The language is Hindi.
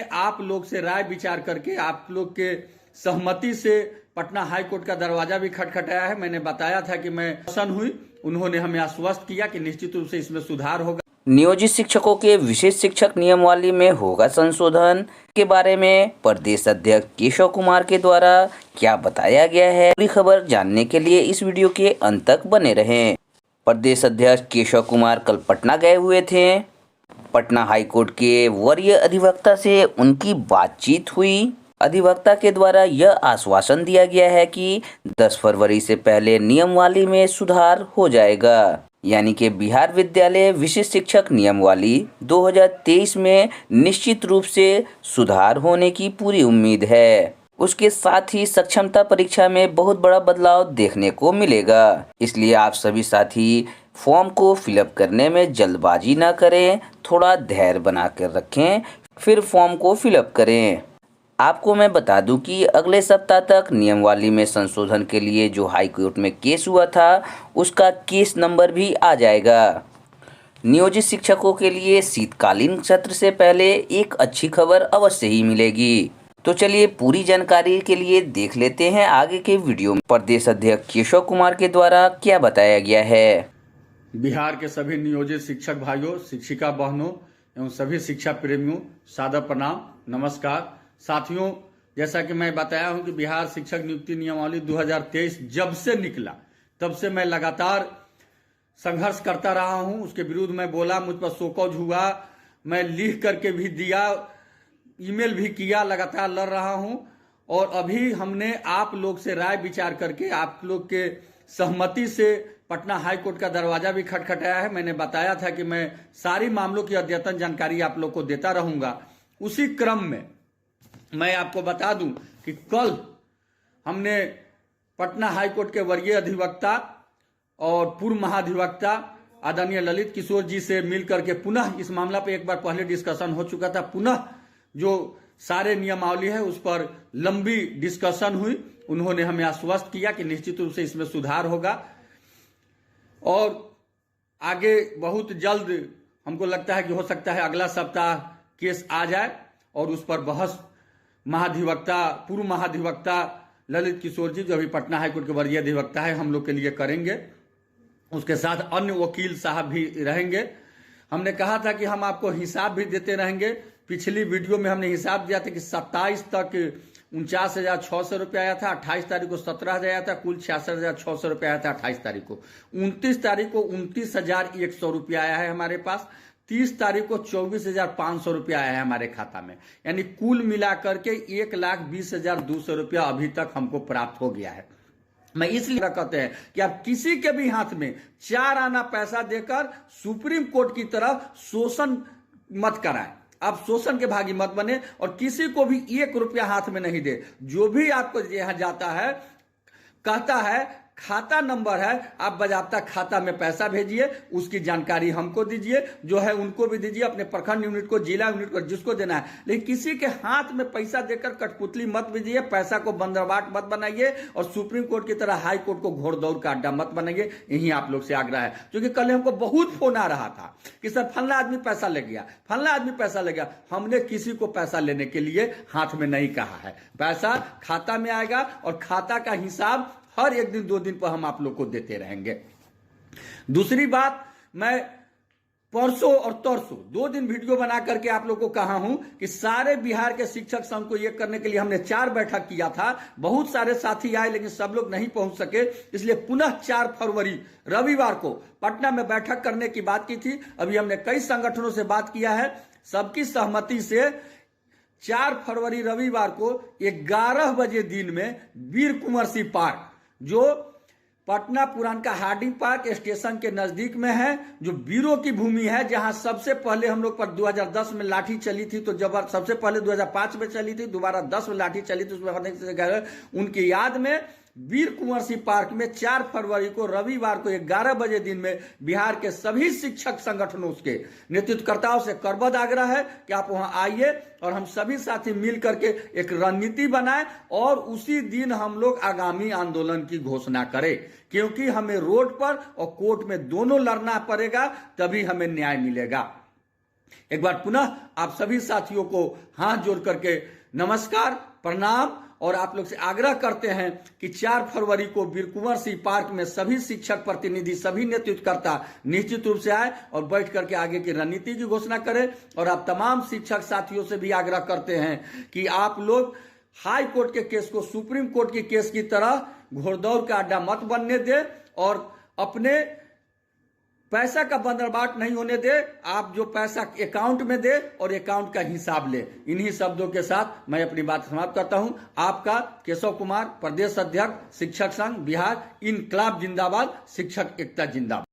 आप लोग से राय विचार करके आप लोग के सहमति से पटना हाई कोर्ट का दरवाजा भी खटखटाया है। मैंने बताया था कि मैं प्रसन्न हुई, उन्होंने हमें आश्वस्त किया कि निश्चित रूप से इसमें सुधार होगा। नियोजित शिक्षकों के विशेष शिक्षक नियमावली में होगा संशोधन के बारे में प्रदेश अध्यक्ष केशव कुमार के द्वारा क्या बताया गया है, पूरी खबर जानने के लिए इस वीडियो के अंत तक बने रहें। प्रदेश अध्यक्ष केशव कुमार कल पटना गए हुए थे। पटना हाईकोर्ट के वरीय अधिवक्ता से उनकी बातचीत हुई। अधिवक्ता के द्वारा यह आश्वासन दिया गया है कि 10 फरवरी से पहले नियमावली में सुधार हो जाएगा, यानी कि बिहार विद्यालय विशेष शिक्षक नियमावली 2023 में निश्चित रूप से सुधार होने की पूरी उम्मीद है। उसके साथ ही सक्षमता परीक्षा में बहुत बड़ा बदलाव देखने को मिलेगा। इसलिए आप सभी साथी फॉर्म को फिलअप करने में जल्दबाजी ना करें, थोड़ा धैर्य बना कर रखें, फिर फॉर्म को फिलअप करें। आपको मैं बता दूं कि अगले सप्ताह तक नियमावली में संशोधन के लिए जो हाई कोर्ट में केस हुआ था उसका केस नंबर भी आ जाएगा। नियोजित शिक्षकों के लिए शीतकालीन सत्र से पहले एक अच्छी खबर अवश्य ही मिलेगी। तो चलिए पूरी जानकारी के लिए देख लेते हैं आगे के वीडियो में प्रदेश अध्यक्ष केशव कुमार के द्वारा क्या बताया गया है। बिहार के सभी नियोजित शिक्षक भाइयों, शिक्षिका बहनों एवं सभी शिक्षा प्रेमियों, सादर प्रणाम, नमस्कार। साथियों, जैसा कि मैं बताया हूं कि बिहार शिक्षक नियुक्ति नियमावली 2023 जब से निकला तब से मैं लगातार संघर्ष करता रहा हूं। उसके विरुद्ध मैं बोला, मुझ पर शोकॉज हुआ, मैं लिख करके भी दिया, ईमेल भी किया, लगातार लड़ रहा हूं। और अभी हमने आप लोग से राय विचार करके आप लोग के सहमति से पटना हाई कोर्ट का दरवाजा भी खटखटाया है। मैंने बताया था कि मैं सारी मामलों की अद्यतन जानकारी आप लोग को देता रहूंगा। उसी क्रम में मैं आपको बता दूं कि कल हमने पटना हाई कोर्ट के वरीय अधिवक्ता और पूर्व महाधिवक्ता आदरणीय ललित किशोर जी से मिल करके पुनः इस मामला पे एक बार पहले डिस्कशन हो चुका था, पुनः जो सारे नियमावली है उस पर लंबी डिस्कशन हुई। उन्होंने हमें आश्वस्त किया कि निश्चित रूप से इसमें सुधार होगा और आगे बहुत जल्द हमको लगता है कि हो सकता है अगला सप्ताह केस आ जाए और उस पर बहस महाधिवक्ता, पूर्व महाधिवक्ता ललित किशोर जी, जो अभी पटना हाईकोर्ट के वरीय अधिवक्ता है, हम लोग के लिए करेंगे। उसके साथ अन्य वकील साहब भी रहेंगे। हमने कहा था कि हम आपको हिसाब भी देते रहेंगे। पिछली वीडियो में हमने हिसाब दिया था कि 27 तक 49,600 रुपये आया था, 28 तारीख को 17,000 आया था, कुल 66,600 रुपये आया था 28 तारीख को। 29 तारीख को 29,100 रुपया आया है हमारे पास। 30 तारीख को 24,500 रुपया आया है हमारे खाता में, यानी कुल मिलाकर के 1,20,200 रुपया अभी तक हमको प्राप्त हो गया है। मैं इसलिए कहते हैं कि आप किसी के भी हाथ में 4 आना पैसा देकर सुप्रीम कोर्ट की तरफ शोषण मत कराएं। आप शोषण के भागी मत बने और किसी को भी 1 रुपया हाथ में नहीं दे। जो भी आपको यहां जाता है, कहता है खाता नंबर है, आप बजाबता खाता में पैसा भेजिए, उसकी जानकारी हमको दीजिए, जो है उनको भी दीजिए, अपने प्रखंड यूनिट को, जिला यूनिट को, जिसको देना है। लेकिन किसी के हाथ में पैसा देकर कठपुतली मत भेजिए, पैसा को बंदरबाट मत बनाइए और सुप्रीम कोर्ट की तरह हाई कोर्ट को घोड़दौड़ का अड्डा मत बनाइए। यही आप लोग से आग्रह है। क्योंकि कल हमको बहुत फोन आ रहा था कि सर फलना आदमी पैसा ले गया, फलना आदमी पैसा ले गया। हमने किसी को पैसा लेने के लिए हाथ में नहीं कहा है। पैसा खाता में आएगा और खाता का हिसाब हर एक दिन 2 दिन पर हम आप लोग को देते रहेंगे। दूसरी बात, मैं परसों और तरसों 2 दिन वीडियो बना करके आप लोग को कहा हूं कि सारे बिहार के शिक्षक संघ को ये करने के लिए हमने 4 बैठक किया था। बहुत सारे साथी आए लेकिन सब लोग नहीं पहुंच सके, इसलिए पुनः 4 फरवरी रविवार को पटना में बैठक करने की बात की थी। अभी हमने कई संगठनों से बात किया है, सबकी सहमति से 4 फरवरी रविवार को 11 बजे दिन में वीर कुंवर सिंह पार्क, जो पटना पुरान का हार्डिंग पार्क स्टेशन के नजदीक में है, जो वीरों की भूमि है, जहां सबसे पहले हम लोग पर 2010 में लाठी चली थी, तो जब सबसे पहले 2005 में चली थी, दोबारा 10 में लाठी चली थी, उसमें उनकी याद में वीर कुंवर सिंह पार्क में 4 फरवरी को रविवार को 11 बजे दिन में बिहार के सभी शिक्षक संगठनों के नेतृत्वकर्ताओं से करबद्ध आग्रह है कि आप वहां आइए और हम सभी साथी मिल करके एक रणनीति बनाएं और उसी दिन हम लोग आगामी आंदोलन की घोषणा करें। क्योंकि हमें रोड पर और कोर्ट में दोनों लड़ना पड़ेगा, तभी हमें न्याय मिलेगा। एक बार पुनः आप सभी साथियों को हाथ जोड़ करके नमस्कार, प्रणाम, और आप लोग से आग्रह करते हैं कि 4 फरवरी को वीर कुंवर सिंह पार्क में सभी शिक्षक प्रतिनिधि, सभी नेतृत्वकर्ता निश्चित रूप से आए और बैठ करके आगे की रणनीति की घोषणा करें। और आप तमाम शिक्षक साथियों से भी आग्रह करते हैं कि आप लोग हाई कोर्ट के केस को सुप्रीम कोर्ट के केस की तरह घोड़दौड़ का अड्डा मत बनने दे और अपने पैसा का बंदरबाट नहीं होने दे। आप जो पैसा अकाउंट में दे और अकाउंट का हिसाब ले। इन्हीं शब्दों के साथ मैं अपनी बात समाप्त करता हूं। आपका केशव कुमार, प्रदेश अध्यक्ष शिक्षक संघ बिहार। इनकलाब जिंदाबाद, शिक्षक एकता जिंदाबाद।